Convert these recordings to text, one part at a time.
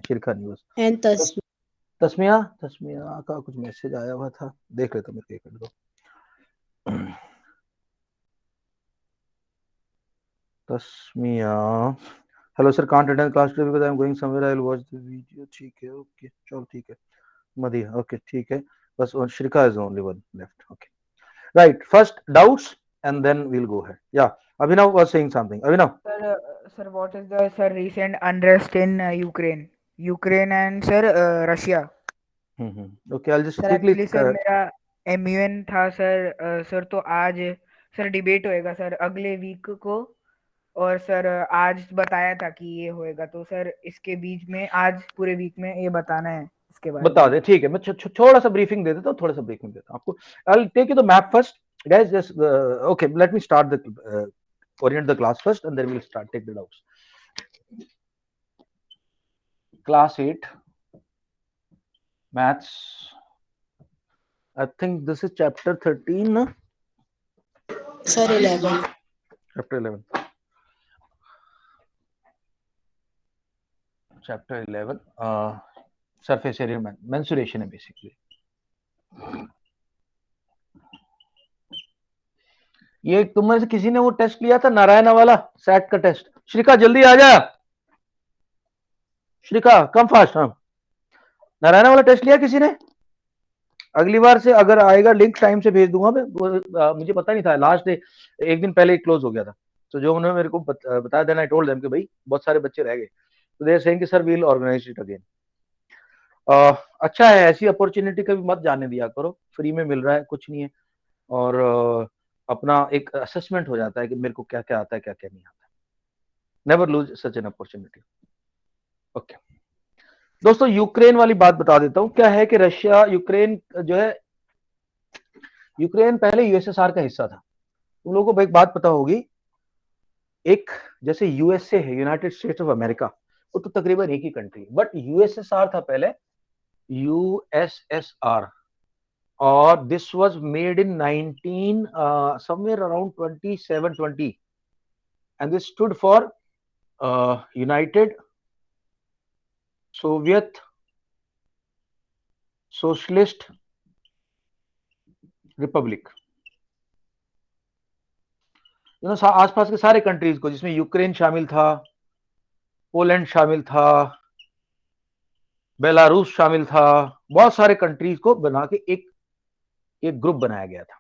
शिरका news and Tasma. Tasmiya Tasmiya का कुछ message आया हुआ था, देख लेता मेरे को, एक मिनट दो। Tasmiya, hello sir, can't attend class today because I am going somewhere, I will watch the video. ठीक है, ओके, चलो ठीक है। मदिया, ओके ठीक है, बस और Shrika is only one left. Okay, right, first doubts and then we'll go ahead. Yeah Abhinav was saying something. Abhinav, Sir, what is the sir recent unrest in Ukraine and sir Russia? Okay, I will just sir quickly. Actually sir मेरा MUN था sir, sir तो आज sir debate होएगा sir अगले week को, और sir आज बताया था कि ये होएगा, तो सर इसके बीच में आज पूरे वीक में ये बताना है इसके बारे बता में। दे, ठीक है, मैं थोड़ा सा ब्रीफिंग दे देता हूँ, थोड़ा सा ब्रीफिंग देता हूँ आपको। I will take you the map first guys, just okay, let me start the orient the class first and then we'll start take the doubts. Class 8 maths, I think this is chapter 13, na? Sir, 11. Chapter 11. Chapter 11, surface area mensuration है basically. ये तुम में से किसी ने वो test लिया था नारायणा वाला सैट का टेस्ट? श्रिका जल्दी आ जा, श्रिका कम फास्ट। हाँ, नारायणा वाला टेस्ट लिया किसी ने? अगली बार से अगर आएगा लिंक टाइम से भेज दूंगा मैं। मुझे पता नहीं था, लास्ट डे एक दिन पहले क्लोज हो गया था, तो जो उन्होंने मेरे को बताया देना, आई टोल्ड देम कि भाई बहुत सारे बच्चे रह गए, तो दे आर सेइंग कि sir we will organise it again. अच्छा है, ऐसी अपॉर्चुनिटी कभी मत जाने दिया करो, फ्री में मिल रहा है, कुछ नहीं है, और अपना एक असेसमेंट हो जाता है कि मेरे को क्या क्या आता है, क्या क्या नहीं आता। Never lose such an opportunity. Okay दोस्तों, यूक्रेन वाली बात बता देता हूं। क्या है कि रशिया यूक्रेन जो है, यूक्रेन पहले यूएसएसआर का हिस्सा था। तुम लोगों को एक बात पता होगी, एक जैसे यूएसए है, यूनाइटेड स्टेट्स ऑफ अमेरिका, वो तो तकरीबन एक ही कंट्री, बट यूएसएसआर था पहले, यूएसएसआर, और this was made in 19 somewhere around 2720, and this stood for United Soviet socialist Republic. आसपास के सारे कंट्रीज को, जिसमें यूक्रेन शामिल था, पोलैंड शामिल था, बेलारूस शामिल था, बहुत सारे कंट्रीज को बना के एक एक ग्रुप बनाया गया था।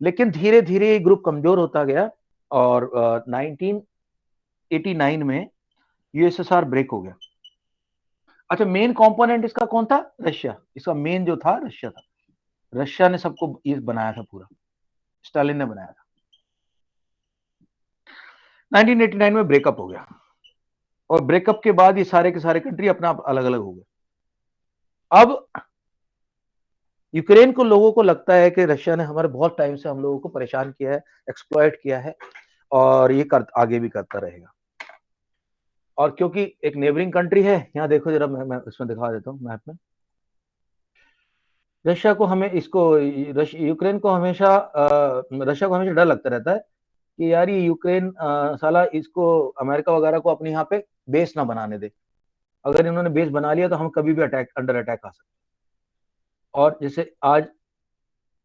लेकिन धीरे धीरे ये ग्रुप कमजोर होता गया, और 1989 में यूएसएसआर ब्रेक हो गया। अच्छा, मेन कंपोनेंट इसका कौन था? रशिया। इसका मेन जो था रशिया था। रशिया ने सबको ये बनाया था, पूरा स्टालिन ने बनाया था। 1989 में ब्रेकअप हो गया, और ब्रेकअप के बाद ये सारे के सारे कंट्री अपना अलग अलग हो गए। अब यूक्रेन को लोगों को लगता है कि रशिया ने हमारे बहुत टाइम से हम लोगों को परेशान किया है, एक्सप्लॉइट किया है, और ये आगे भी करता रहेगा। और क्योंकि एक नेबरिंग कंट्री है, यहाँ देखो जरा, मैं इसमें दिखा देता हूँ मैप में। रशिया को हमें इसको यूक्रेन को हमेशा रशिया को हमेशा डर लगता रहता है कि यार ये यूक्रेन साला इसको अमेरिका वगैरह को अपने यहाँ पे बेस ना बनाने दे। अगर इन्होंने बेस बना लिया तो हम कभी भी अंडर अटैक आ सकते हैं। और जैसे आज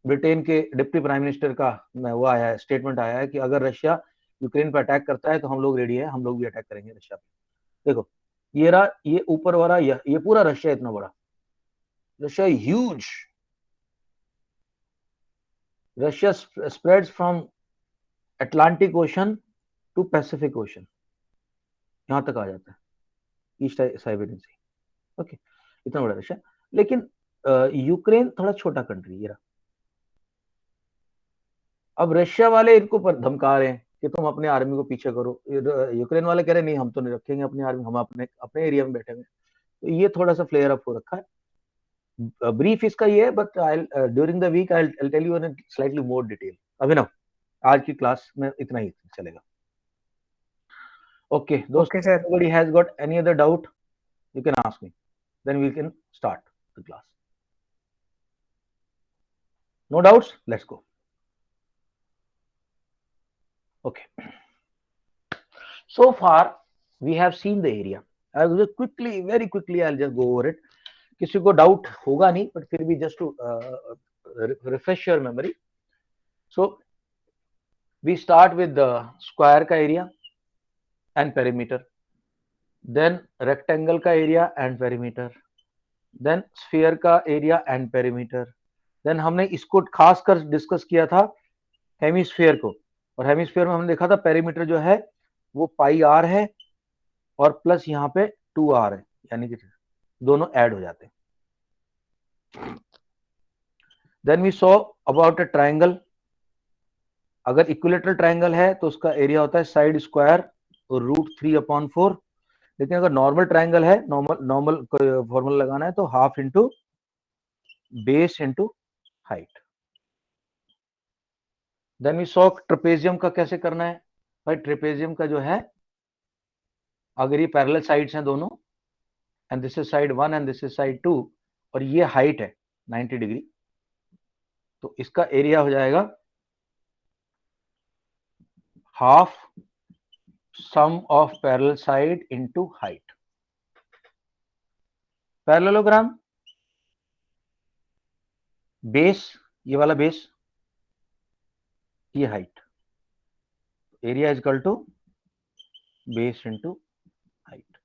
ब्रिटेन के डिप्टी प्राइम मिनिस्टर का वो आया है, स्टेटमेंट आया है कि अगर रशिया यूक्रेन पर अटैक करता है तो हम लोग रेडी है, हम लोग भी अटैक करेंगे रशिया पे। देखो, ये रहा, ये ऊपर वाला, ये पूरा रशिया इतना बड़ा, Russia huge, Russia spreads from Atlantic Ocean to Pacific Ocean, यहां तक आ जाता है, ईस्ट साइबेरियन सी। ओके, इतना बड़ा रशिया। लेकिन यूक्रेन थोड़ा छोटा कंट्री, ये रहा। अब रशिया वाले इनको धमका रहे हैं कि तुम अपने आर्मी को पीछे करो, यूक्रेन वाले कह रहे नहीं, हम तो नहीं रखेंगे अपनी आर्मी, हम अपने अपने एरिया में बैठे हुए। तो ये थोड़ा सा फ्लेयर अप हो रखा है। ब्रीफ इसका ये है, but I during the week I tell you in slightly more detail. Abhinav, आज की क्लास में इतना ही चलेगा। ओके ओके दोस्तों, sir. anybody has got any other doubt, you can ask me, then we can start the class. No doubts, let's go. Okay, so far we have seen the area. I will quickly, very quickly I just go over it. किसी को doubt होगा नहीं, but फिर भी just to refresh your memory. So we start with the square का area and perimeter, then rectangle का area and perimeter, then sphere का area and perimeter, then हमने इसको खासकर डिस्कस किया था हेमिस्फीयर को, और हेमिस्फीयर में हमने देखा था पेरीमीटर जो है वो पाई आर है और प्लस यहाँ पे 2r है, यानी कि दोनों ऐड हो जाते हैं. Then we saw about a triangle. अगर इक्विलेटरल ट्राइंगल है तो उसका एरिया होता है साइड स्क्वायर और √3/4. लेकिन अगर नॉर्मल ट्राइंगल है, नॉर्मल फॉर्मूला लगाना है तो half into base into height. Then we saw trapezium का कैसे करना है. भाई ट्रेपेजियम का जो है, अगर ये पैरेलल साइड्स हैं दोनों, and this is side 1 and this is side 2, और ये हाइट है 90 डिग्री, तो इसका एरिया हो जाएगा half sum of parallel side into height. Parallelogram, base, ये वाला बेस, ये height, area is equal to base into height.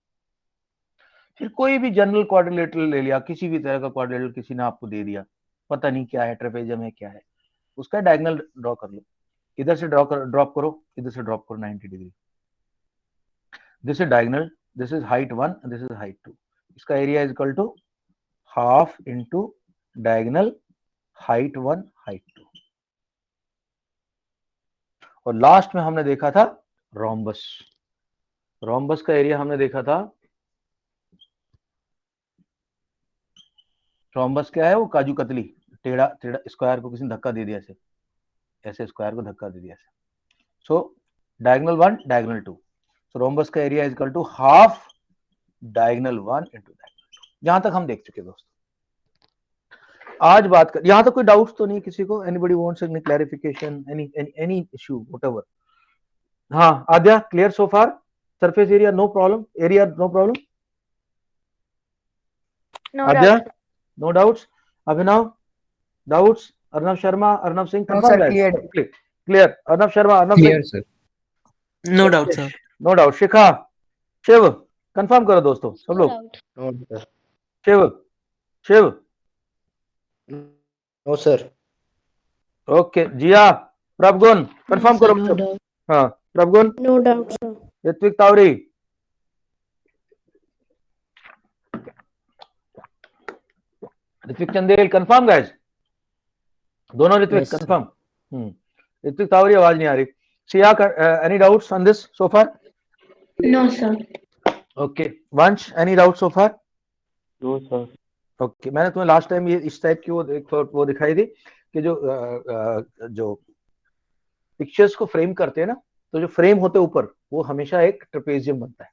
फिर कोई भी जनरल क्वाड्रिलेटरल ले लिया, किसी भी तरह का क्वाड्रिलेटरल किसी ने आपको दे दिया, पता नहीं क्या है, ट्रेपेजियम है क्या है, उसका डायगोनल ड्रॉ कर लो. इधर से ड्रॉप करो, इधर से ड्रॉप करो 90 degree. This is diagonal, this is height 1, this is height 2. इसका area is equal to half into diagonal height 1 height 2. और लास्ट में हमने देखा था रोम्बस. रोम्बस का एरिया हमने देखा था, रोम्बस क्या है, वो काजू कतली, टेढ़ा टेढ़ा स्क्वायर को किसी ने धक्का दे दिया, ऐसे ऐसे स्क्वायर को धक्का दे दिया ऐसे. So diagonal 1 diagonal 2. So rhombus का area is equal to half diagonal 1 into diagonal 2. यहां तक हम देख चुके दोस्तों. आज बात कर, यहां तक कोई डाउट्स तो नहीं किसी को? Anybody wants any clarification, any issue, whatever? हाँ Aadya, clear so far? Surface area no problem, area no problem. Aadya no doubts. Abhinav doubts? Arnab Sharma, Arnab Singh, no confirm sir, guys? Clear. Clear. Arnab Sharma, Arnab Singh, clear sir. No doubt sir. No doubt. Shikha, Shiv, confirm करो दोस्तों सब लोग. Shiv, Shiv, no sir. Okay. Jiya, Prabhgun, confirm करो. No doubt. हाँ Prabhgun, No doubt, sir. Ritvik Tawri, Ritvik Chandel, confirm guys? दोनों Ritvik Yes, sir. Confirm. Ritvik Tawri, आवाज नहीं आ रही. Siya, any doubts on this so far? No, sir. Okay. Vansh, any doubt so far? No sir. Okay. मैंने तुम्हें लास्ट टाइम ये इस टाइप की वो दिखाई थी कि जो पिक्चर्स को फ्रेम करते हैं ना, तो जो फ्रेम होते हैं ऊपर, वो हमेशा एक ट्रेपेजियम बनता है,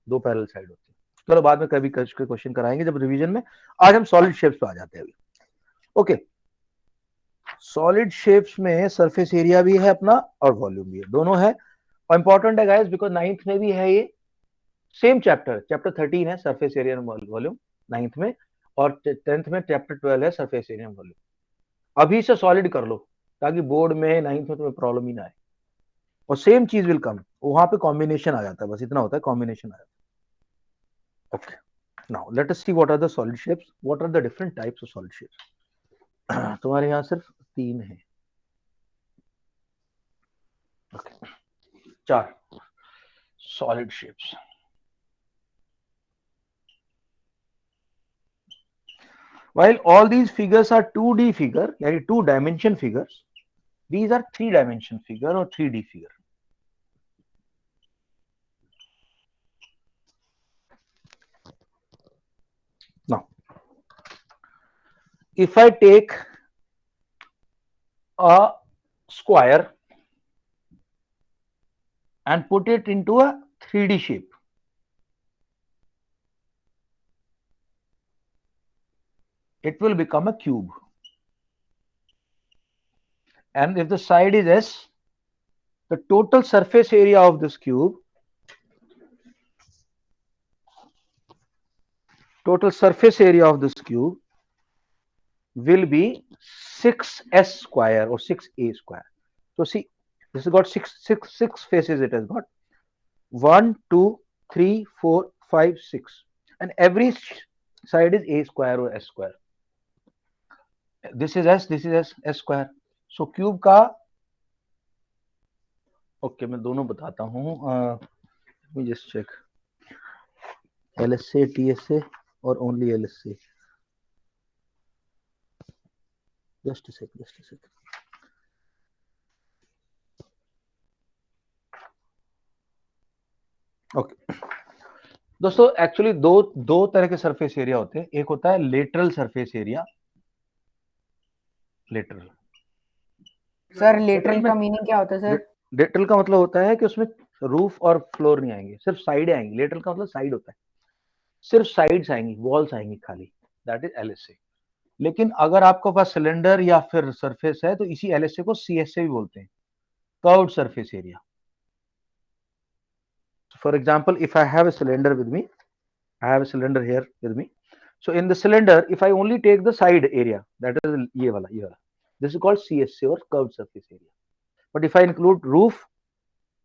दो पैरेलल साइड होती है. चलो बाद में कभी क्वेश्चन कराएंगे जब रिवीजन में. आज हम सॉलिड शेप्स पे आ जाते हैं अभी. ओके. सॉलिड शेप्स में सरफेस एरिया भी है अपना और वॉल्यूम भी है, दोनों है. और इंपॉर्टेंट है गाइस, बिकॉज 9th में भी है ये सेम चैप्टर 13 है surface area and volume 9th में, और 10th में चैप्टर 12 है सरफेस एरिया एंड वॉल्यूम. अभी से सॉलिड कर लो ताकि बोर्ड में 9th में तुम्हें प्रॉब्लम ही ना आए. और सेम चीज विल कम, वहां पे कॉम्बिनेशन आ जाता है, बस इतना होता है, कॉम्बिनेशन आ जाता है. Okay. Now let us see what are the solid shapes, what are the different types of solid shapes. तुम्हारे यहाँ सिर्फ 3 है. Okay. 4 solid shapes. While all these figures are 2D figure, यानी 2 dimension figures, these are 3 dimension figure or 3D figure. Now, if I take a square and put it into a 3D shape, it will become a cube. And if the side is S, the total surface area of this cube total surface area of this cube will be 6s square or 6a square. So see, this has got six faces. It has got 1, 2, 3, 4, 5, 6, and every side is a square or s square. This is s square. So cube का okay मैं दोनों बताता हूँ. Just check LSA TSA और only LSA. Just a sec. Okay दोस्तों, actually दो तरह के सरफेस एरिया होते हैं. एक होता है lateral surface area. Lateral sir lateral का मीनिंग क्या होता है सर? लेटरल का मतलब होता है कि उसमें रूफ और फ्लोर नहीं आएंगे, सिर्फ साइड आएंगी. लेटरल का मतलब साइड होता है, सिर्फ साइड्स आएंगी, वॉल्स आएंगी खाली. That is LSA. लेकिन अगर आपके पास सिलेंडर या फिर सरफेस है तो इसी LSA को CSA भी बोलते हैं, curved surface area. For example, if I have a cylinder with me, I have a cylinder here with me. So in the cylinder, if I only take the side area, that is ये वाला, this is called CSA or curved surface area. But if I include roof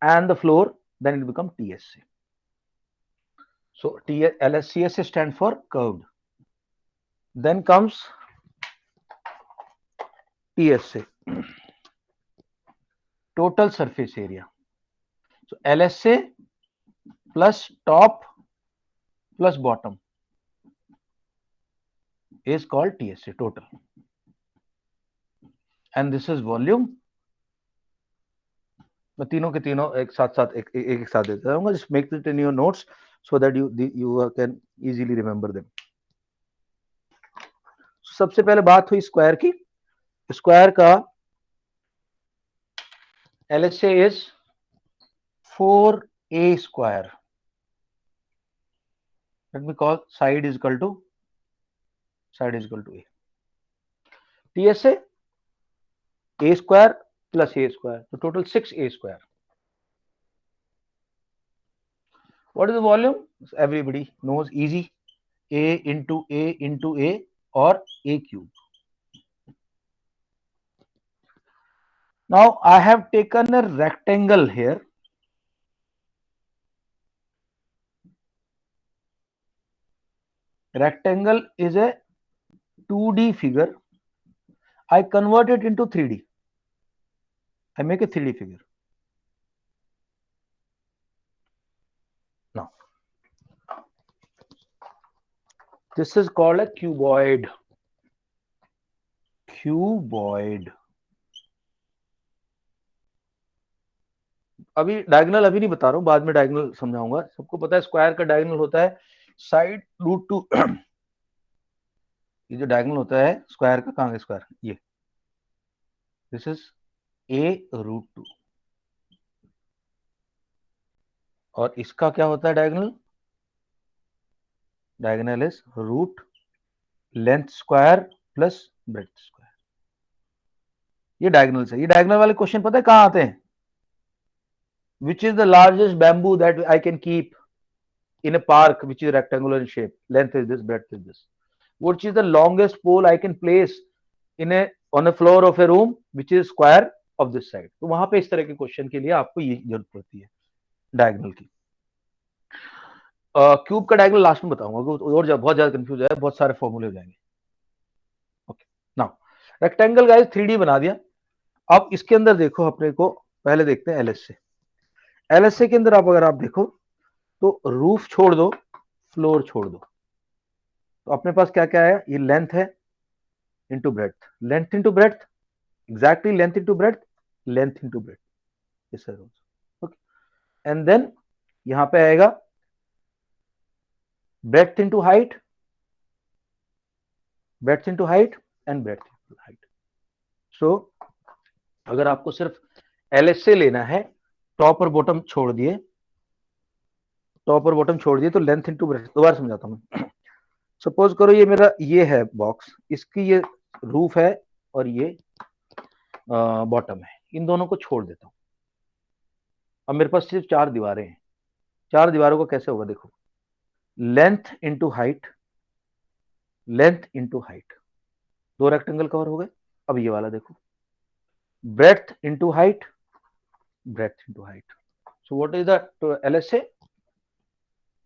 and the floor, then it becomes TSA. So CSA stands for curved. Then comes TSA, total surface area. So LSA plus top plus bottom is called TSA, total. And this is volume. मैं तीनों के तीनों एक साथ देता रहूंगा. Just make it in your notes so that you can easily remember them. सबसे पहले बात हुई स्क्वायर की. स्क्वायर का LSA is 4a square. Let me call side is equal to a. TSA a square plus a square, so total 6a square. What is the volume? Everybody knows, easy. A into A or a cube. Now I have taken a rectangle here. Rectangle is a 2D figure. I convert it into 3D. I make a 3D figure. Now, this is called a cuboid. Cuboid. अभी diagonal अभी नहीं बता रहा हूं, बाद में diagonal समझाऊंगा. सबको पता है स्क्वायर का डायगोनल होता है साइड √2. ये जो डायगोनल होता है स्क्वायर का, कहां है स्क्वायर? ये, दिस इज a√2. और इसका क्या होता है diagonal? Diagonal is root length square plus breadth square. ये डायगोनल से. ये डायगोनल वाले क्वेश्चन पता है कहां आते हैं? Which is the largest bamboo that I can keep in a park which is rectangular in shape? Length is this, breadth is this. Which is the longest pole I can place on a floor of a room which is square of this side? तो वहां पे इस तरह के question के लिए आपको ये जरूरत पड़ती है डायगोनल की. क्यूब का डायगोनल लास्ट में बताऊंगा, और बहुत ज्यादा कंफ्यूज है, बहुत सारे फॉर्मूले हो जाएंगे. Okay, now rectangle guys 3D बना दिया. अब इसके अंदर देखो, अपने को पहले देखते हैं LSA. LSA के अंदर अगर आप देखो तो रूफ छोड़ दो, फ्लोर छोड़ दो, तो अपने पास क्या क्या है? ये लेंथ है into breadth, length into breadth, exactly length into breadth, length into breadth. Yes sir. Okay, and then यहां पे आएगा breadth into height, breadth into height and breadth into height. So अगर आपको सिर्फ LSA लेना है, टॉप और बॉटम छोड़ दिए, तो लेंथ इंटू ब्रेड्थ. दोबारा समझाता हूं. सपोज करो ये मेरा ये है बॉक्स, इसकी ये रूफ है और ये बॉटम है. इन दोनों को छोड़ देता हूं. अब मेरे पास सिर्फ 4 दीवारें हैं. 4 दीवारों को कैसे होगा? देखो, length into height length into height, 2 rectangle cover हो गए। अब ये वाला देखो, breadth into height, breadth into height. So what is the LSA?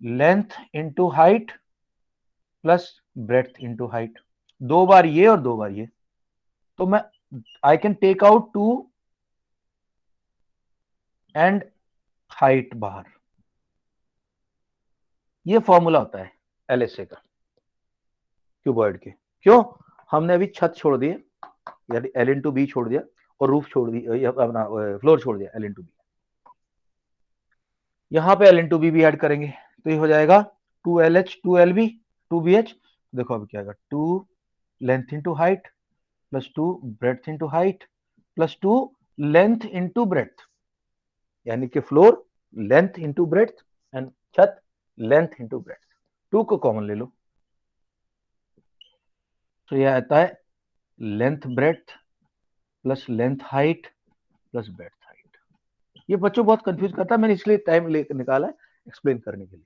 Length into height plus breadth into height, 2 बार ये और 2 बार ये। तो मैं I can take out 2 and height बाहर। ये फॉर्मूला होता है LSA का क्यूबॉइड के। क्यों? हमने अभी छत छोड़ दिए, यानी L इंटू बी छोड़ दिया, और रूफ छोड़ दी, अपना फ्लोर छोड़ दिया L इंटू बी। यहां पे L इंटू बी भी ऐड करेंगे तो ये हो जाएगा 2LH 2LB 2BH। देखो अभी क्या आएगा, 2 length into height plus 2 breadth into height plus 2 length into breadth, यानी कि floor length into breadth and छत लेंथ इंटू ब्रेड्थ। 2 को कॉमन ले लो, तो यह आता है length breadth plus length height plus breadth height. ये बच्चों बहुत कंफ्यूज करता है, मैंने इसलिए टाइम लेकर निकाला है एक्सप्लेन करने के लिए।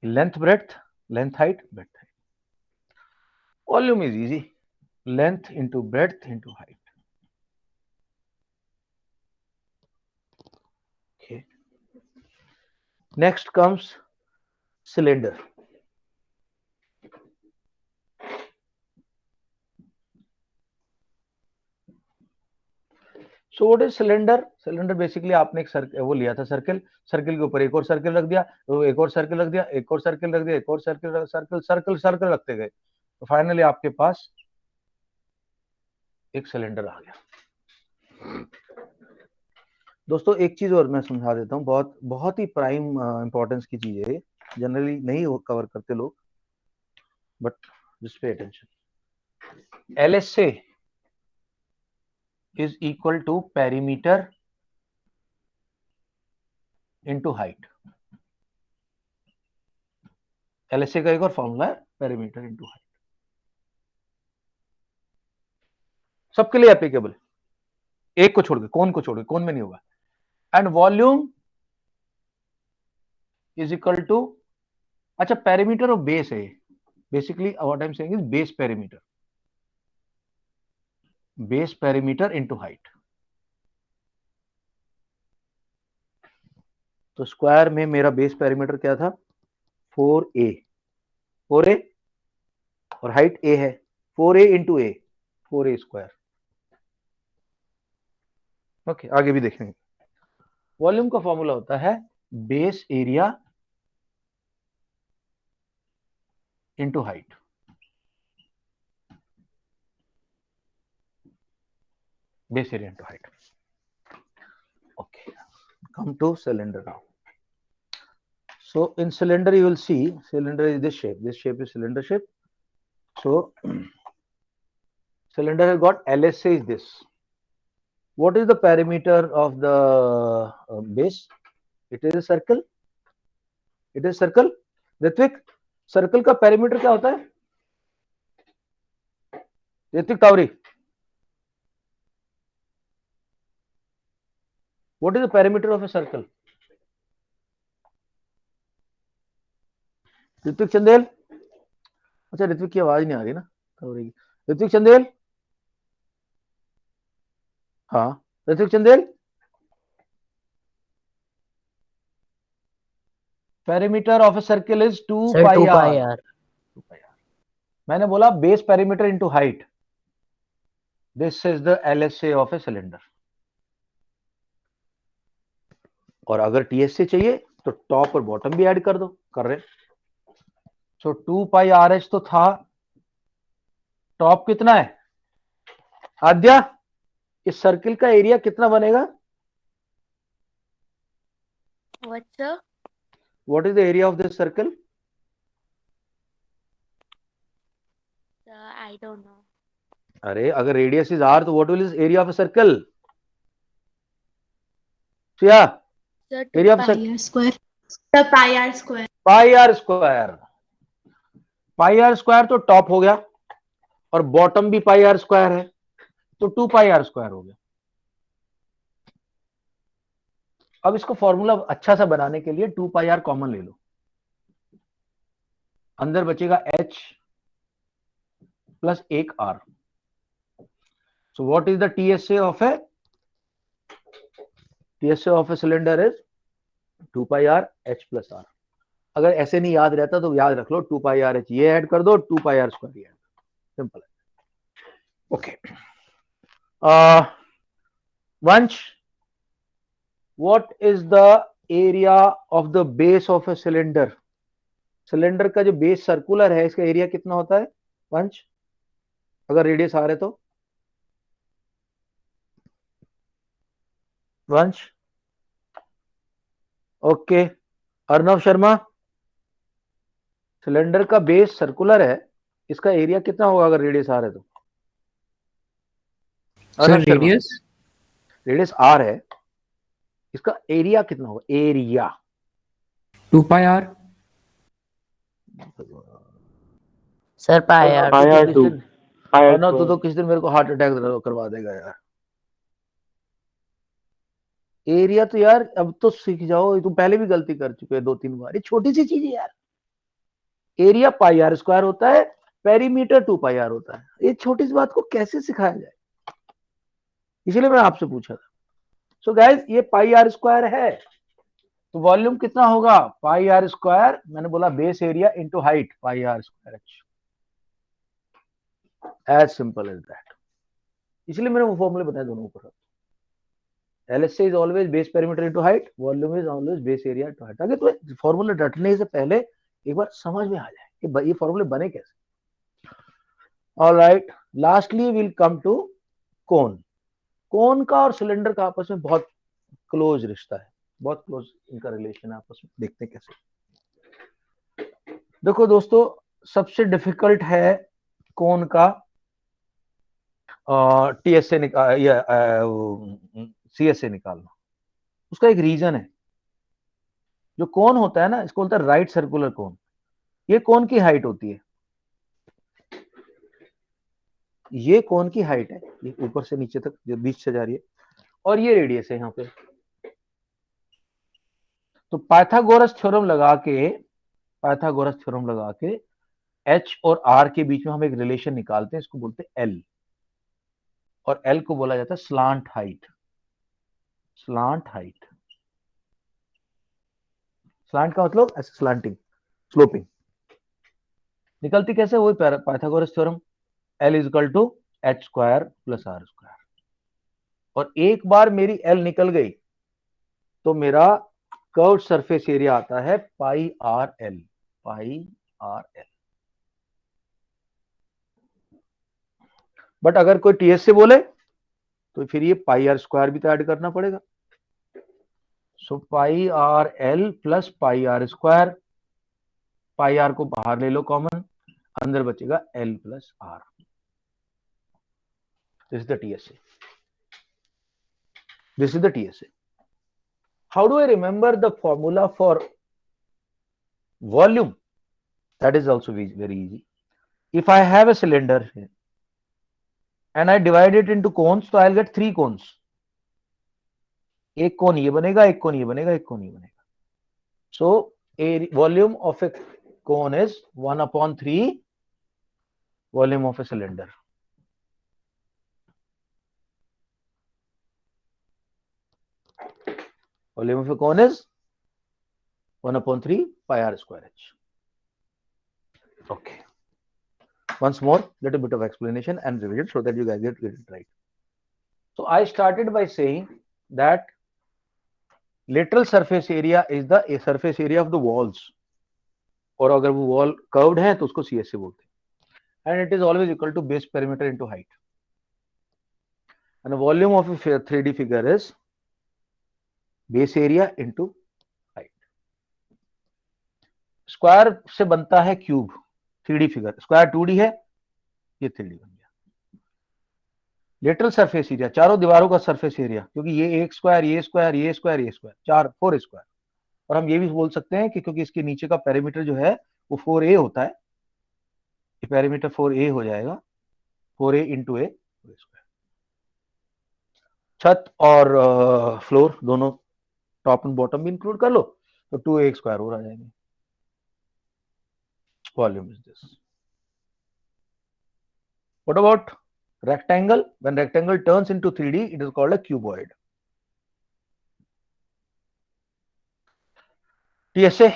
Length breadth, length height, breadth height. Volume is easy, length into breadth into height. Okay. Next comes cylinder. So what is cylinder? Cylinder basically आपने एक सर्कल वो लिया था, सर्कल, सर्कल के ऊपर एक और सर्कल रख दिया, तो एक और सर्कल रख दिया, एक और सर्कल रख दिया, एक और सर्कल, सर्कल सर्कल सर्कल रखते गए, तो फाइनली आपके पास एक सिलेंडर आ गया। दोस्तों एक चीज और मैं समझा देता हूँ, बहुत बहुत ही प्राइम इंपॉर्टेंस की चीज है, जनरली नहीं कवर करते लोग, but just pay attention. LSA is equal to perimeter into height। LSA का एक और फॉर्मूला है perimeter into height, सबके लिए एप्लीकेबल, एक को छोड़ के, कौन को छोड़ के, कौन में नहीं होगा। And volume is equal to, अच्छा पेरीमीटर और बेस है, basically what I am saying is base perimeter, base perimeter into height. तो स्क्वायर में मेरा बेस पेरीमीटर क्या था, 4A, 4A, और हाइट A है, 4A into A, 4A square. Okay, आगे भी देखेंगे। वॉल्यूम का फॉर्मूला होता है base area into height. Base area into height. Okay, come to cylinder now. So in cylinder you will see cylinder is this shape. This shape is cylinder shape. So cylinder has got LSA is this. What is the perimeter of the base? It is a circle. It is circle. Ritwik, circle का perimeter क्या होता है? Ritwik Tawari, what is the perimeter of a circle? Ritwik Chandel, अच्छा ऋत्विक की आवाज नहीं आ रही ना तावरी की। ऋत्विक चंदेल, हाँ Ritwik Chandel, perimeter of a circle is 2 pi R. मैंने बोला base perimeter into height, this is the LSA of a cylinder. और अगर TSA चाहिए तो टॉप और बॉटम भी ऐड कर दो, कर रहे। सो 2 पाई RH तो था, टॉप कितना है आद्या, इस सर्किल का एरिया कितना बनेगा? What, sir? What is the area of this circle? I don't know. अरे अगर रेडियस इज R तो what will is area of a circle? क्या Sir, एरिया ऑफ pi r square. Sir, pi r square. Pi R square. Pi R square तो top हो गया, और बॉटम भी पाई आर स्क्वायर है, तो 2 पाई आर स्क्वायर हो गया। अब इसको फॉर्मूला अच्छा सा बनाने के लिए 2 पाई आर कॉमन ले लो, अंदर बचेगा H plus 1 R. So what is the TSA of a cylinder is 2 pi R H plus R. अगर ऐसे नहीं याद रहता तो याद रख लो 2 pi R H ये ऐड कर दो 2 pi R square ये ऐड, सिंपल है. Okay Vansh, what is the area of the base of a cylinder? Cylinder का जो बेस सर्कुलर है इसका एरिया कितना होता है वंश, अगर रेडियस आ रहे तो? वंश ओके. अर्णव शर्मा, सिलेंडर का बेस सर्कुलर है, इसका एरिया कितना होगा अगर रेडियस आर है तो? सर रेडियस आर है, इसका एरिया कितना होगा? Area 2 pi r. Sir pi R two. ना तो किस दिन मेरे को हार्ट अटैक करवा देगा यार. एरिया तो यार अब तो सीख जाओ, तुम पहले भी गलती कर चुके हो 2-3 बार. ये छोटी सी चीज है यार. एरिया पाई आर स्क्वायर होता है, पेरीमीटर 2 पाई आर होता है. ये छोटी सी बात को कैसे सिखाया जाए, इसलिए मैं आपसे पूछा था. सो गाइस ये पाई आर स्क्वायर है तो वॉल्यूम कितना होगा? पाई आर स्क्वायर, मैंने बोला base area into height pi R square H. As simple as that. इसलिए मैंने वो फॉर्मूले बताए दोनों ऊपर. LHC is always base perimeter into height, volume is always base area into height. ताकि तुम्हें फॉर्मूला रटने से पहले एक बार समझ में आ जाए कि ये फॉर्मूले बने कैसे. Alright, lastly will come to cone. Cone का और सिलेंडर का आपस में बहुत क्लोज रिश्ता है, बहुत क्लोज इनका रिलेशन है आपस में. देखते हैं कैसे. देखो दोस्तों, सबसे डिफिकल्ट है कोन का TSA या CSA निकालना. उसका एक रीजन है. जो कोन होता है ना, इसको बोलते हैं राइट सर्कुलर कोन. ये कोन की हाइट होती है, ये कोन की हाइट है, ये ऊपर से नीचे तक जो बीच से जा रही है, और ये रेडियस है यहाँ पे. तो पाइथागोरस थ्योरम लगा के H और R के बीच में हम एक रिलेशन निकालते हैं, इसको बोलते हैं L. और L को बोला जाता है स्लांट हाइट. स्लांट का मतलब ऐसे स्लांटिंग, स्लोपिंग. निकलती कैसे? वही Pythagoras theorem, L is equal to H square plus R square. और एक बार मेरी L निकल गई तो मेरा कर्व सरफेस एरिया आता है पाई आर एल. बट अगर कोई TS से बोले तो फिर ये पाई आर स्क्वायर भी तो ऐड करना पड़ेगा. So pi R L plus pi R square. Pi R को बाहर ले लो कॉमन, अंदर बचेगा L plus R. This is the TSA. How do I remember the formula for volume? That is also very easy. If I have a cylinder here and I divide it into cones, so I'll get 3 cones. एक कोन ये बनेगा, एक कोन ये बनेगा, एक कोन ये बनेगा. So a volume of a cone is 1/3 volume of a cylinder. Volume of a cone is 1/3 pi r square h. Okay. Once more, little bit of explanation and revision so that you guys get it right. So I started by saying that lateral surface area is the surface area of the walls. और अगर वो wall curved है तो उसको CSA बोलते हैं. And it is always equal to base perimeter into height. And the volume of a 3D figure is base area into height. Square से बनता है cube. 3D figure, square 2D है, ये 3D बन गया. लेटरल सरफेस एरिया, चारों दीवारों का सरफेस एरिया, क्योंकि ये एक स्क्वायर, ये स्क्वायर, ये स्क्वायर, ये स्क्वायर, 4 स्क्वायर. और हम ये भी बोल सकते हैं कि क्योंकि इसके नीचे का पेरीमीटर जो है वो 4A होता है, ये पेरीमीटर 4A हो जाएगा, 4A इंटू ए स्क्वायर. छत और फ्लोर दोनों, टॉप एंड बॉटम भी इंक्लूड कर लो तो 2A स्क्वायर और आ जाएंगे. Volume is this. What about rectangle? When rectangle turns into 3D, it is called a cuboid. TSA,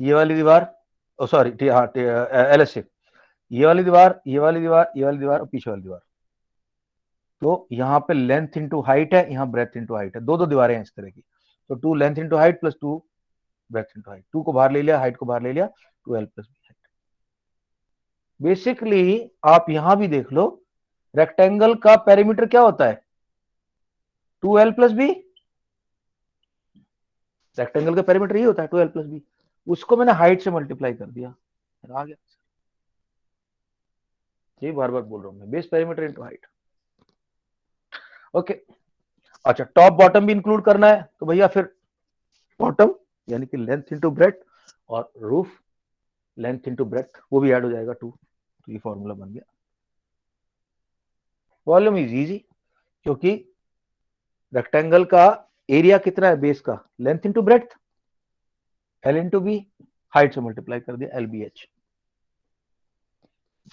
ये वाली दीवार, सॉरी LSA, ये वाली दीवार, ये वाली दीवार, ये वाली दीवार और पीछे वाली दीवार। तो यहाँ पे लेंथ इंटू हाइट है, यहाँ ब्रेथ इंटू हाइट है, दो दीवारें हैं इस तरह की। तो 2 length into height plus 2 breath into height, 2 को बाहर ले लिया, हाइट को बाहर ले लिया, 2L plus B height. Basically आप यहां भी देख लो, रेक्टेंगल का पेरीमीटर क्या होता है? 2L plus B. रेक्टेंगल का पेरीमीटर ये होता है 2L प्लस बी। उसको मैंने हाइट से मल्टीप्लाई कर दिया, आ गया। ये बार बार बोल रहा हूं मैं, base perimeter into height. Okay, अच्छा टॉप बॉटम भी इंक्लूड करना है तो भैया फिर बॉटम यानी कि लेंथ इंटू ब्रेथ और रूफ लेंथ इंटू ब्रेथ वो भी ऐड हो जाएगा 2। तो ये फॉर्मूला बन गया। वॉल्यूम इज इजी, क्योंकि रेक्टेंगल का एरिया कितना है बेस का? Length into breadth, L into B, height से मल्टीप्लाई कर दिया, LBH।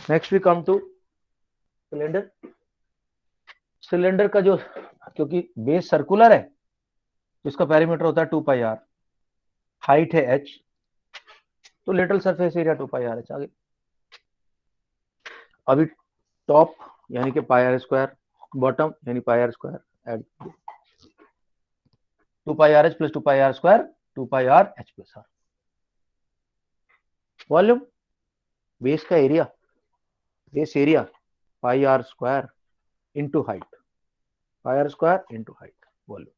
Next we come to cylinder. Cylinder का जो, क्योंकि बेस सर्कुलर है तो इसका पेरीमीटर होता है 2 पाई r, हाइट है h, तो lateral surface area 2 pi r h। आगे अभी टॉप यानी कि पाई r स्क्वायर, बॉटम यानी pi r square add 2 pi r h plus 2 pi r square 2 pi r h plus r। Volume, base का area, base area pi r square into height, pi r square into height, volume.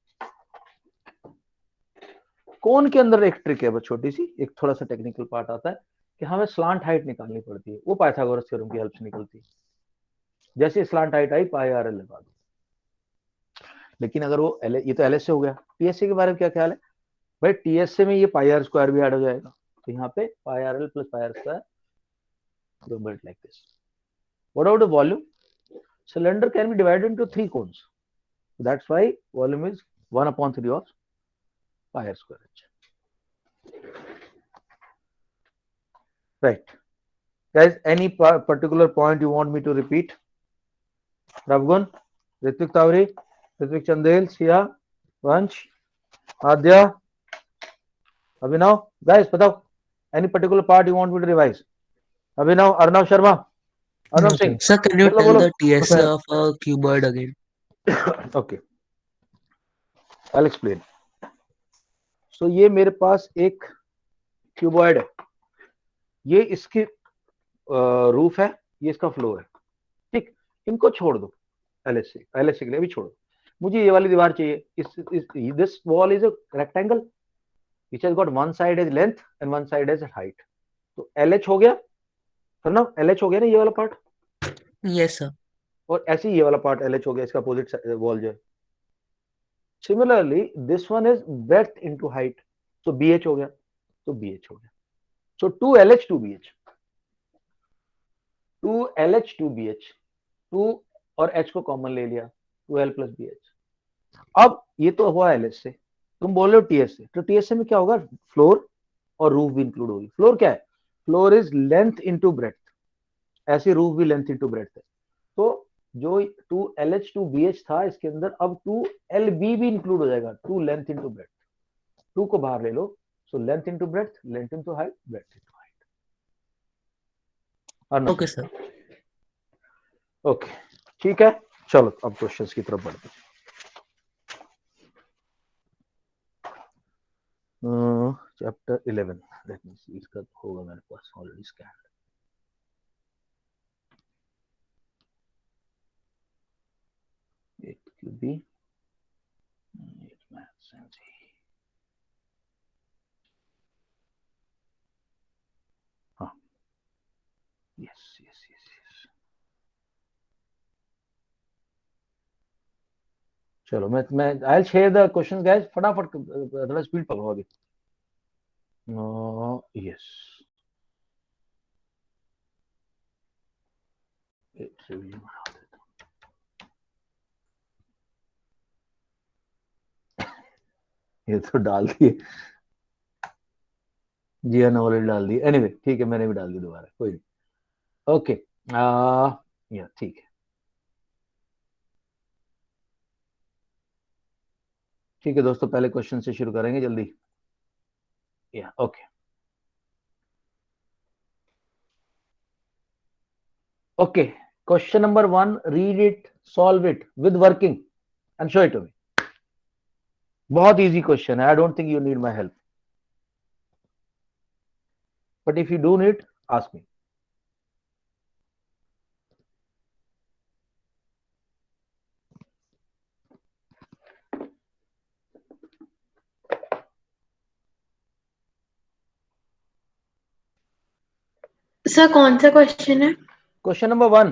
Cone के अंदर एक trick है बस छोटी सी, एक थोड़ा सा टेक्निकल पार्ट आता है कि हमें स्लांट हाइट निकालनी पड़ती है, वो पाइथागोरस थ्योरम की हेल्प से निकलती है। जैसे slant height I pi r l लगा दो। लेकिन अगर वो ये तो LS से हो गया, TSA के बारे में क्या ख्याल है भाई? TSA में ये पाई r स्क्वायर भी ऐड हो जाएगा, तो यहाँ पे pi r l plus pi r square like this. What about the volume? Cylinder can be divided into 3 cones, that's why volume is 1/3 of pi r square h। Right. Guys, any particular point you want me to repeat? Ravgun, Ritvik Tawri, Ritvik Chandel, Sia, Vansh, Adya, Abhinav. Guys, बताओ, any particular part you want me to revise? Abhinav, Arnav Sharma, Arnav Singh. Sir, can you बोलो tell बोलो। the TSA of a cuboid again? Okay, I'll explain. So ये मेरे पास एक cuboid है, ये इसकी roof है, ये इसका फ्लोर है, ठीक। इनको छोड़ दो, LSA के लिए भी छोड़ो, मुझे ये वाली दीवार चाहिए। This wall is a rectangle which has got one side as length and one side as height. तो LH हो गया, ना LH हो गया ना ये वाला पार्ट। Yes, sir. और ऐसे ही ये वाला पार्ट LH हो गया, इसका अपोजिट वॉल जो है। Similarly this one is breadth into height, तो BH हो गया, तो BH हो गया। सो 2LH 2BH, 2LH 2BH, 2 और H को कॉमन ले लिया, 2L प्लस BH। अब ये तो हुआ LH से, तुम बोल रहे हो TSA, तो TSA में क्या होगा? फ्लोर और रूफ भी इंक्लूड होगी। फ्लोर क्या है? Floor is length into breath, ऐसे रूफ भी लेंथ इनटू ब्रेथ है। तो जो 2LH 2BH था इसके अंदर अब 2LB भी इंक्लूड हो जाएगा, 2 लेंथ इनटू ब्रेथ, 2 को बाहर ले लो, so length into breadth, length into height, breadth into height. Okay, sir. Okay, ठीक है, चलो अब क्वेश्चंस की तरफ बढ़ते हैं। चैप्टर 11, लेट मी सी, इसका होगा मेरे पास ऑलरेडी स्कैन। एक क्यूबी, एक मैथ्स एंड हाँ, यस यस यस यस। चलो मैं I will share the questions guys, फटाफट थोड़ा स्पीड पकड़ो अभी। यस, एक रिवीजन बना देता हूं। ये तो डाल दिए जी, ऑलरेडी डाल दिए। एनीवे ठीक है, मैंने भी डाल दी दोबारा, कोई नहीं। ओके, या ठीक है, ठीक है दोस्तों, पहले क्वेश्चन से शुरू करेंगे जल्दी। या okay, okay, question number 1, read it, solve it with working and show it to me. बहुत इजी क्वेश्चन है, I don't think you need my help, but if you do need, ask me. Sir कौन सा question है? Question number 1,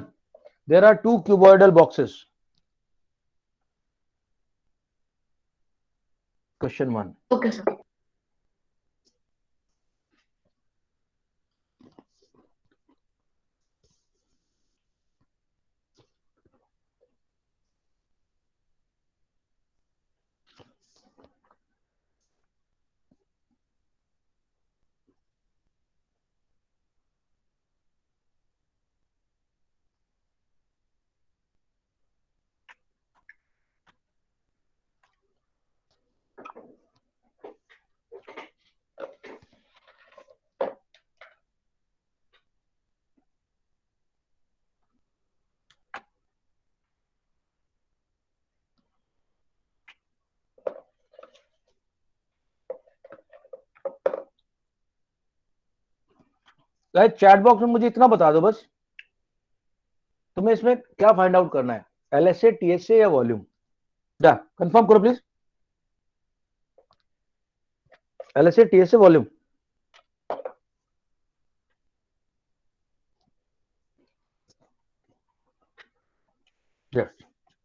there are 2 cuboidal boxes। Question 1, okay sir. Guys chat box में मुझे इतना बता दो बस, तुम्हें इसमें क्या फाइंड आउट करना है, एलएसए, टीएसए या वॉल्यूम? जा कंफर्म करो please, LSA, TSA, volume.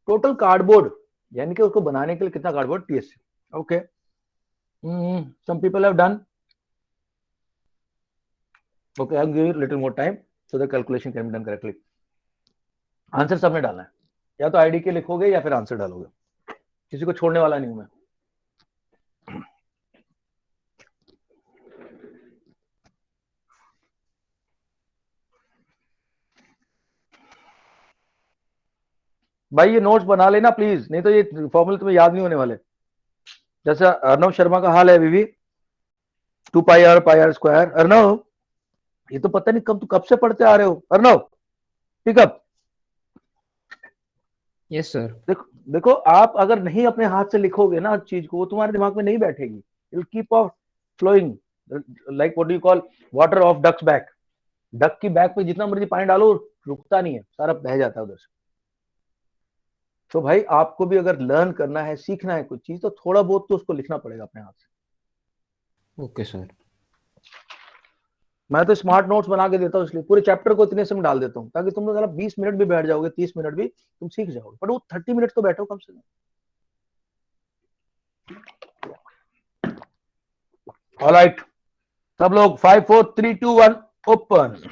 Total cardboard, यानी कि उसको बनाने के लिए कितना cardboard, TSA. Okay, some people have done, okay, I'll give you a little more time so the calculation can be done correctly। Answer सबने डालना है, या तो आईडी के लिखोगे या फिर आंसर डालोगे, किसी को छोड़ने वाला नहीं हूं मैं। भाई ये नोट्स बना लेना प्लीज, नहीं तो ये फॉर्मूले तुम्हें याद नहीं होने वाले। जैसा अर्नव शर्मा का हाल है अभी भी, 2 पाई आर अर्नव, ये तो पता नहीं कब से पढ़ते आ रहे हो अर्नव, पिकअप। Yes sir. देखो देखो, आप अगर नहीं अपने हाथ से लिखोगे ना चीज को, वो तुम्हारे दिमाग में नहीं बैठेगी, it will keep off flowing, like what do you call, water of ducks back. Duck की बैक पे जितना मर्जी पानी डालो रुकता नहीं है, सारा बह जाता है उधर से। तो भाई आपको भी अगर लर्न करना है, सीखना है कुछ चीज, तो थोड़ा बहुत तो उसको लिखना पड़ेगा अपने हाथ से। Okay sir. मैं तो स्मार्ट नोट्स बना के देता हूँ, इसलिए पूरे चैप्टर को इतने से में डाल देता हूँ, ताकि तुम लोग 20 मिनट भी बैठ जाओगे, 30 मिनट भी तुम सीख जाओगे, बट वो 30 मिनट तो बैठो कम से कम। ऑलराइट, सब लोग 5 4 3 2 1 ओपन।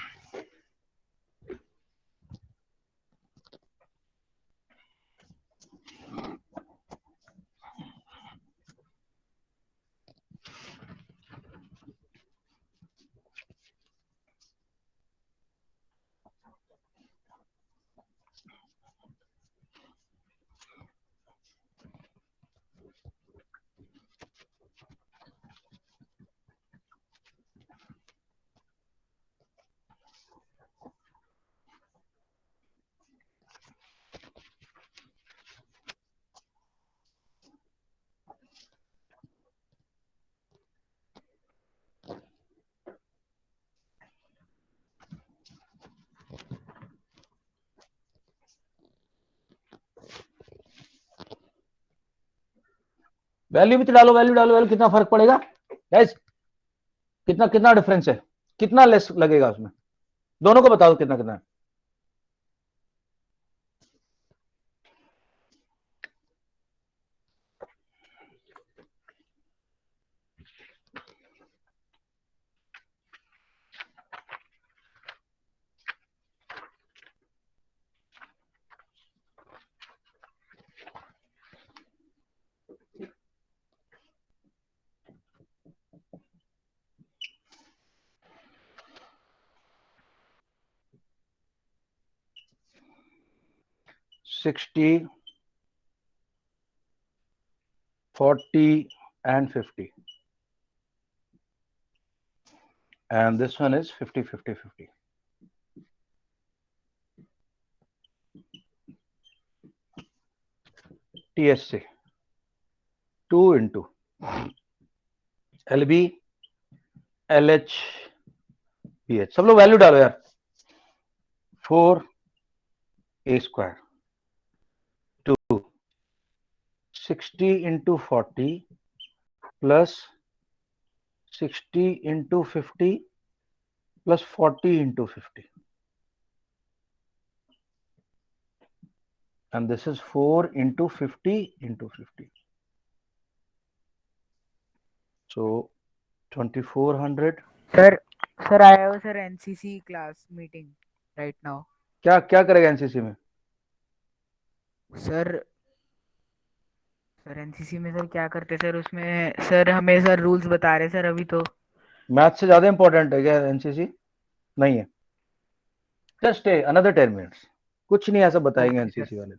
वैल्यू भी तो डालो, वैल्यू डालो, वैल्यू कितना फर्क पड़ेगा गाइस, कितना कितना डिफरेंस है, कितना लेस लगेगा उसमें, दोनों को बता दो कितना कितना है। 60, 40 and 50, and this one is 50, 50, 50. TSC 2 into LB LH PH, सब लोग वैल्यू डालो यार. 4A square to 60 into 40 plus 60 into 50 plus 40 into 50, and this is 4 into 50 into 50. So 2400. Sir, I have sir NCC class meeting right now. क्या क्या करेगा NCC में? Sir NCC में sir क्या करते सर? उसमें सर हमें सर रूल्स बता रहे सर अभी तो. मैथ से ज्यादा इंपॉर्टेंट है क्या एनसीसी? नहीं है. जस्ट अनदर 10 मिनट्स, कुछ नहीं ऐसा बताएंगे Okay, एनसीसी वाले.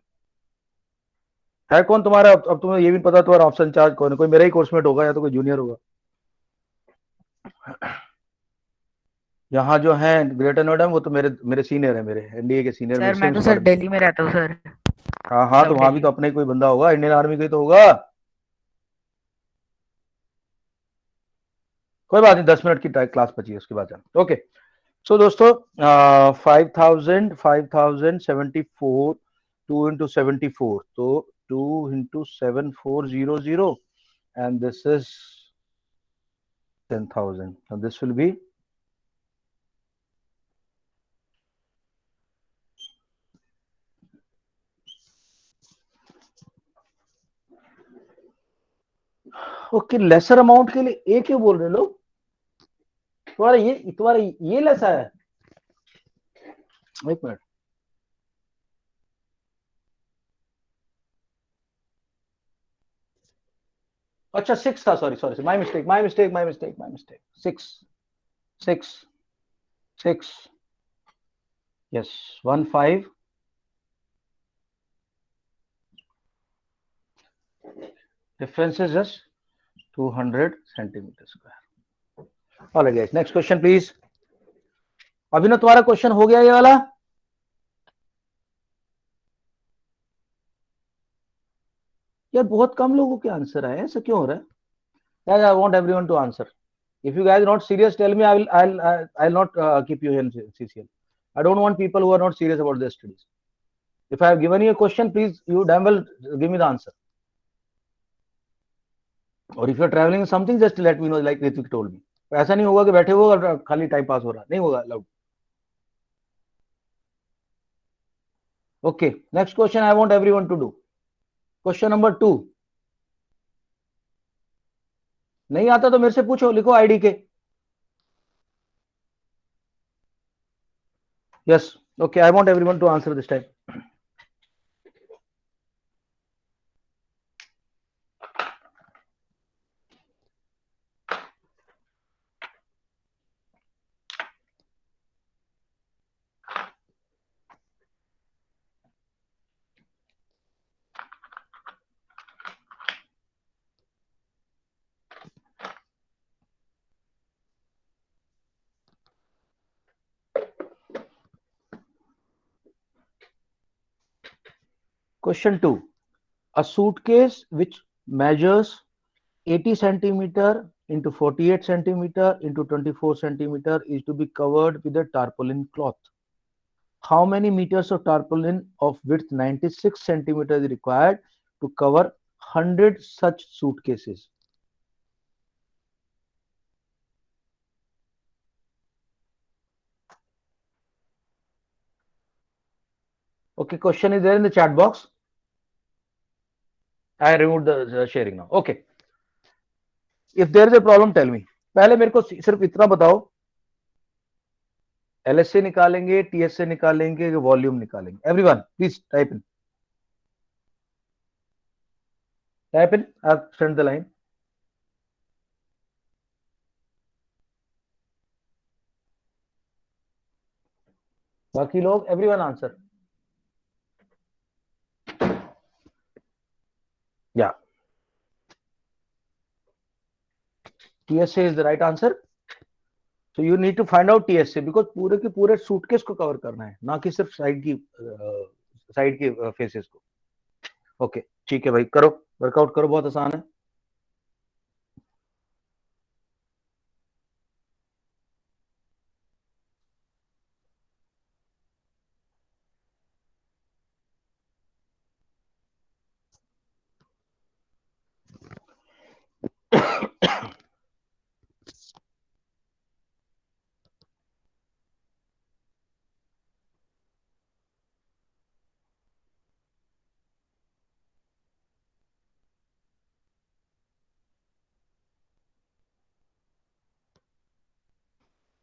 है कौन तुम्हारा? अब तुम्हें ये भी पता तुम्हारा ऑप्शन चार्ज कौन है? कोई मेरा ही कोर्समेट होगा या तो कोई जूनियर होगा. यहाँ जो है ग्रेटर नोएडा में, वो तो मेरे सीनियर है, मेरे एनडीए के सीनियर, सर मेरे मैं सेम तो सर स्क्वाड. दिल्ली में रहता हूँ सर. हाँ हाँ, तो सब वहां भी दिल्ली. तो अपने ही कोई बंदा होगा, इंडियन आर्मी का ही तो होगा. कोई बात नहीं, 10 मिनट की क्लास बची है, उसके बाद जाना. ओके. सो दोस्तों, 5074 2 into 74, तो 2 into 7400, and this is 10,000. So this will be okay. Lesser amount के लिए ए क्यों बोल रहे लोग? तुम्हारा ये लेसा है. एक मिनट. अच्छा 6 था, sorry, my mistake. 6 yes, 15. Difference is just 200 centimeter square. All right guys, next question please. अभिनव, तुम्हारा क्वेश्चन हो गया ये वाला? यार बहुत कम लोगों के आंसर आए, ऐसा क्यों हो रहा है? Guys, I want everyone to answer. If you guys are not serious, tell me. I'll not keep you in CCL. I don't want people who are not serious about their studies. If I have given you a question, please you damn well give me the answer. Or if you are traveling something, just let me know, like Ritik told me. ऐसा नहीं होगा कि बैठे हो और खाली time pass हो रहा, नहीं होगा. Allowed. Okay, next question I want everyone to do. Question number 2. नहीं आता तो मेरे से पूछो, लिखो आईडी के. Yes, okay, I want everyone to answer this time. Question 2. A suitcase which measures 80 centimeter into 48 centimeter into 24 centimeter is to be covered with a tarpaulin cloth. How many meters of tarpaulin of width 96 centimeter is required to cover 100 such suitcases? Okay, question is there in the chat box. I removed the sharing now. Okay. If there is a problem, tell me. पहले मेरे को सिर्फ इतना बताओ, LSA निकालेंगे, TSA निकालेंगे, volume निकालेंगे? Everyone please type in. I've sent the line. बाकी लोग, everyone answer. Yeah. TSA is the right answer. So you need to find out TSA because पूरे के पूरे सूटकेस को कवर करना है, ना कि सिर्फ साइड की फेसेस को. ओके ठीक है भाई, करो वर्कआउट करो, बहुत आसान है.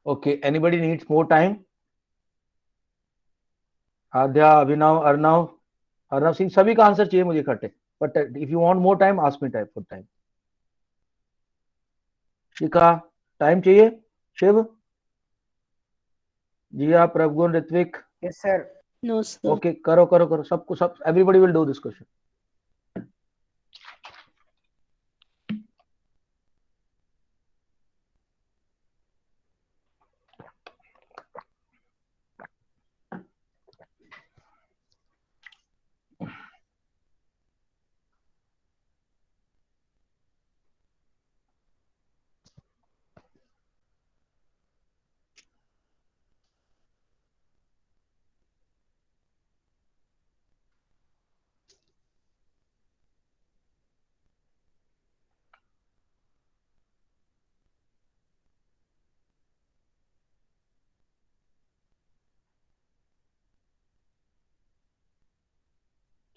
Okay, anybody needs more time? आद्या, अभिनव, अर्नव सिंह, सभी का आंसर चाहिए मुझे इकट्ठे. But if you want more time ask me type for time. Shikha, time चाहिए? Shiv, Jiya, Prabhgun, Ritvik. Yes sir. No, sir. Okay करो करो करो, सबको सब, everybody will do this question.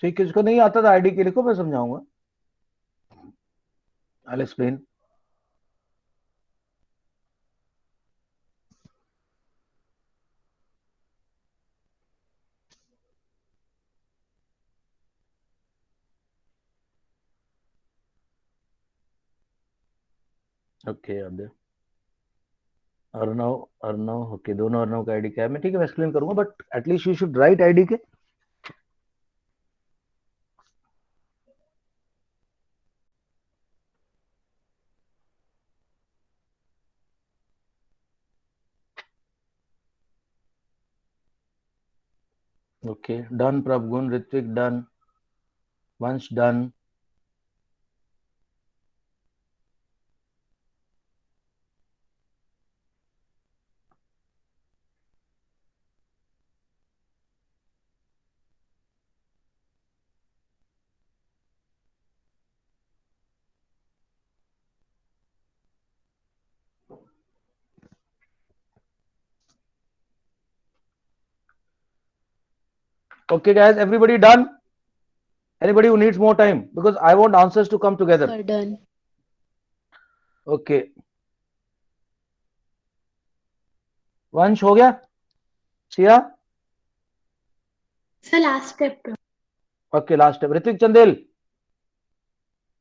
ठीक, किसको नहीं आता था आईडी के लिखो, मैं समझाऊंगा. I will explain. Okay Aadya, Arnav, okay दोनों अर्नव का आईडी क्या है, मैं ठीक है मैं एक्सप्लेन करूंगा, but at least you should write ID के. Okay done. Prabhgun, Ritvik done, Vansh done. Okay guys, everybody done? Anybody who needs more time? Because I want answers to come together. Sir, done. Okay. Vansh हो गया? Siya? Sir, last step. Okay last step. Ritvik Chandel.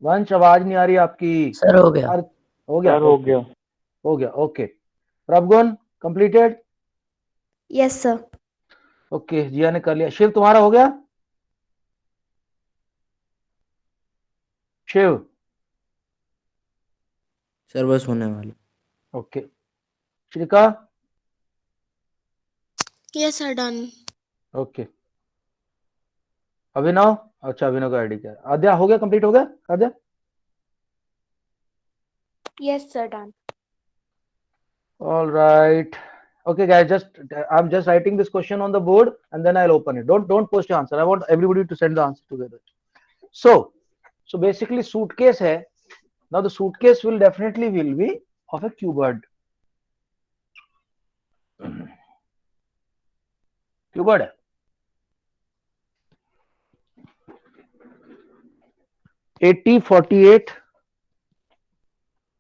Vansh आवाज नहीं आ रही आपकी. Sir हो गया. हो गया. सर हो गया. हो गया. Okay. Prabhgun completed. Yes sir. Okay Jiya ने कर लिया. शिव तुम्हारा हो गया? शिव. सर बस होने वाला. Okay. Shrika. Yes sir, done. Okay. Abhinav. अच्छा अभिनव का आईडी क्या है? आद्या हो गया, कंप्लीट हो गया Aadya? Yes sir, done. All right. Okay, guys. I'm just writing this question on the board, and then I'll open it. Don't post your answer. I want everybody to send the answer together. So basically, suitcase hai. Now the suitcase will be of a cubed. Cubed. 80, 48,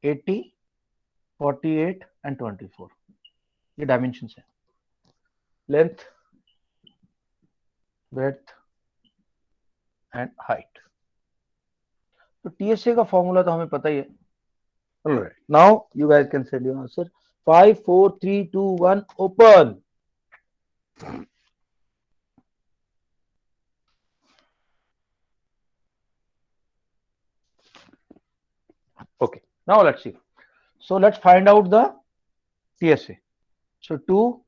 80, 48 and 24. ये dimensions है. Length, breadth and height. तो TSA का formula तो हमें पता ही है. Alright, now you guys can send your answer. 5 4 3 2 1 open. Now let's see. So let's find out the TSA. So 2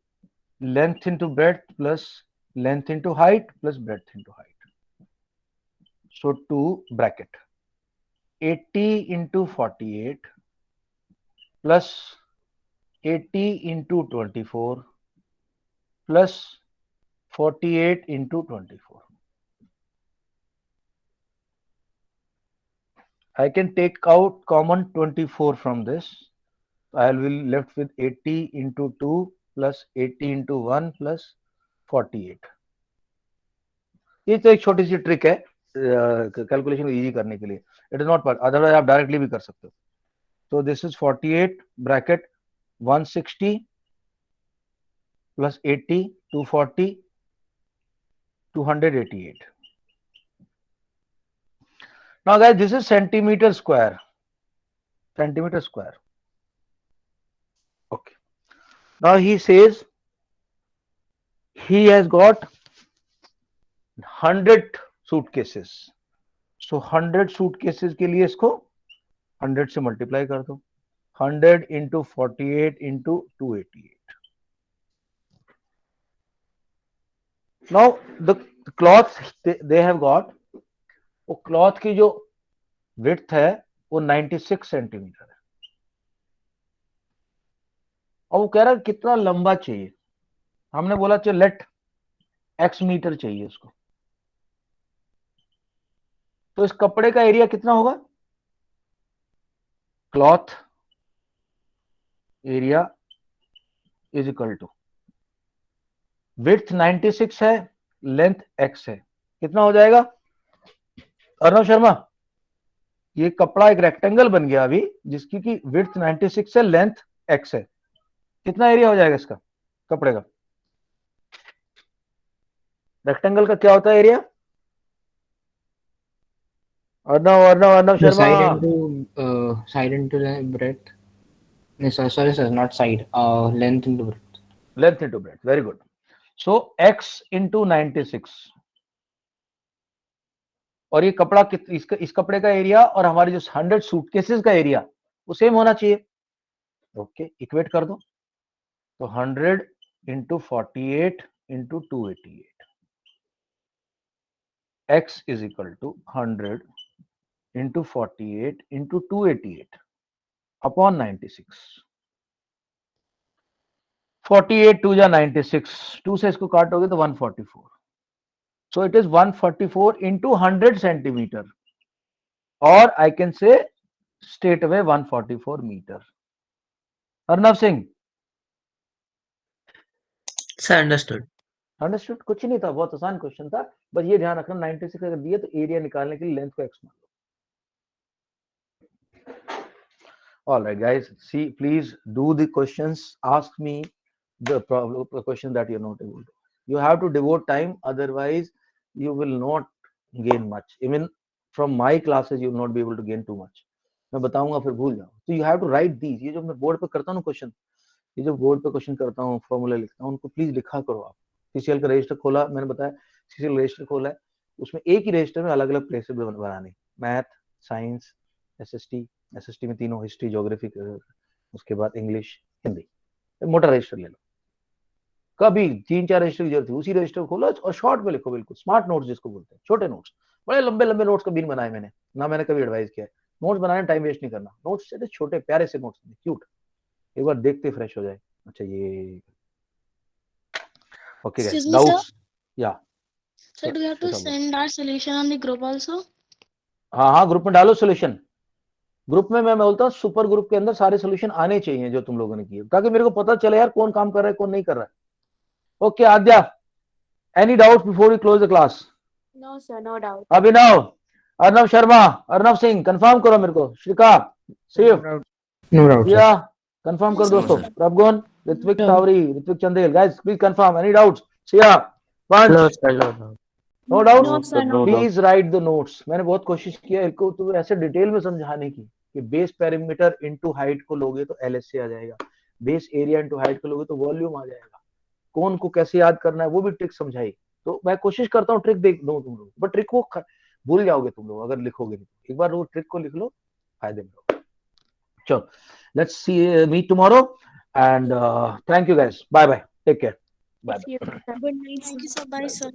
length into breadth plus length into height plus breadth into height. So 2 bracket 80 into 48 plus 80 into 24 plus 48 into 24. I can take out common 24 from this. I will be left with 80 into 2 plus 80 into 1 plus 48. ये तो एक छोटी सी trick है calculation easy करने के लिए. It is not, otherwise आप directly भी कर सकते हो. तो this is 48 bracket 160 plus 80 240 288. Now guys, this is centimeter square. Centimeter square. Okay. Now he says he has got 100 suitcases. So 100 suitcases के लिए इसको 100 से मल्टीप्लाई कर दो. 100 into 48 into 288. Now the cloth they have got, वो cloth की जो width है वो 96 सेंटीमीटर है. और वो कह रहा है कितना लंबा चाहिए. हमने बोला चलो लेट x मीटर चाहिए उसको. तो इस कपड़े का एरिया कितना होगा? Cloth area is equal to width 96 है, लेंथ x है. कितना हो जाएगा अर्णव शर्मा? ये कपड़ा एक रेक्टेंगल बन गया अभी जिसकी की विड्थ 96 है, लेंथ x है. कितना एरिया हो जाएगा इसका कपड़े का? रेक्टेंगल का क्या होता है area? Arnav The Sharma. side into the breadth. No, sorry, sir, not side. Length into breadth. Length into breadth. Very good. So x into 96. और ये कपड़ा इस कपड़े का एरिया और हमारे जो 100 सूटकेसेस का एरिया वो सेम होना चाहिए. ओके, इक्वेट कर दो. तो 100 into 48 into 288. x is equal to 100 into 48 into 288 upon 96. 48 2 जा 96, 2 से इसको काटोगे तो 144. So it is 144 into 100 centimeter, or I can say straight away 144 meter. Arnav Singh, Sir, understood. Understood. कुछ नहीं था, बहुत आसान क्वेश्चन था. बस ये ध्यान रखना 96 अगर दिया तो एरिया निकालने के लिए लेंथ को x मान लो. All right guys, see, please do the questions. Ask me the question that you're not able to. You have to devote time, otherwise you will not gain much. Even from my classes you will not be able to gain too much. मैं बताऊंगा फिर भूल जाओ. So you have to write these. ये जो मैं board पे करता हूँ क्वेश्चन, ये जो बोर्ड पे क्वेश्चन करता हूँ, फॉर्मूला लिखता हूँ, उनको प्लीज लिखा करो आप. सीसीएल का रजिस्टर खोला, मैंने बताया सीसीएल रजिस्टर खोला है, उसमें एक ही रजिस्टर में अलग अलग प्लेसेस बनाने. मैथ, साइंस, एसएसटी में तीनों, हिस्ट्री, ज्योग्राफी, उसके बाद इंग्लिश, हिंदी. मोटा रजिस्टर ले लो. कभी 3-4 रजिस्टर की जरूरत है, उसी रजिस्टर खोलो और शॉर्ट में लिखो. बिल्कुल स्मार्ट नोट्स जिसको बोलते हैं, छोटे नोट्स. बड़े लंबे लंबे नोट्स कभी नहीं बनाए मैंने, ना मैंने कभी एडवाइस किया है. नोट्स बनाने टाइम वेस्ट नहीं करना. नोट्स से छोटे प्यारे से नोट्स, क्यूट, एक बार देखते फ्रेश हो जाए. अच्छा ये okay guys, Excuse me, doubts? Yeah. So do you have to send our solution on the group also? हाँ, ग्रुप में डालो सोल्यूशन. ग्रुप में मैं बोलता हूँ सुपर ग्रुप के अंदर सारे सोल्यूशन आने चाहिए जो तुम लोगों ने किए, ताकि मेरे को पता चले यार कौन काम कर रहा है कौन नहीं कर रहा है. Okay Aadya, any doubt before we close the class? No, sir, no doubt. Abhinav, Arnav Sharma, Arnav Singh, confirm करो मेरे को. Shrika, Shiv, No doubt, sir. Priya, confirm करो दोस्तों. Prabhgun, Ritvik Savari, Ritvik Chandel, guys please confirm. Any doubts? Siya, पंच, No, sir, no, no. No doubt. No, sir, no. Please write the notes. मैंने बहुत कोशिश किया इनको तो ऐसे डिटेल में समझाने की कि बेस पेरीमीटर इनटू हाइट को लोगे तो एलएसए आ जाएगा, बेस एरिया इनटू हाइट को लोगे तो वॉल्यूम आ जाएगा, कौन को कैसे याद करना है वो भी ट्रिक समझाई. तो मैं कोशिश करता हूँ ट्रिक देख दो तुम लोग, बट ट्रिक को भूल जाओगे तुम लोग अगर लिखोगे नहीं. एक बार वो ट्रिक को लिख लो, फायदे में रहो. Sure. Let's see, meet tomorrow. And thank you guys. Bye bye. Take care. Bye bye. Good night. Thank you, sir. Bye, sir.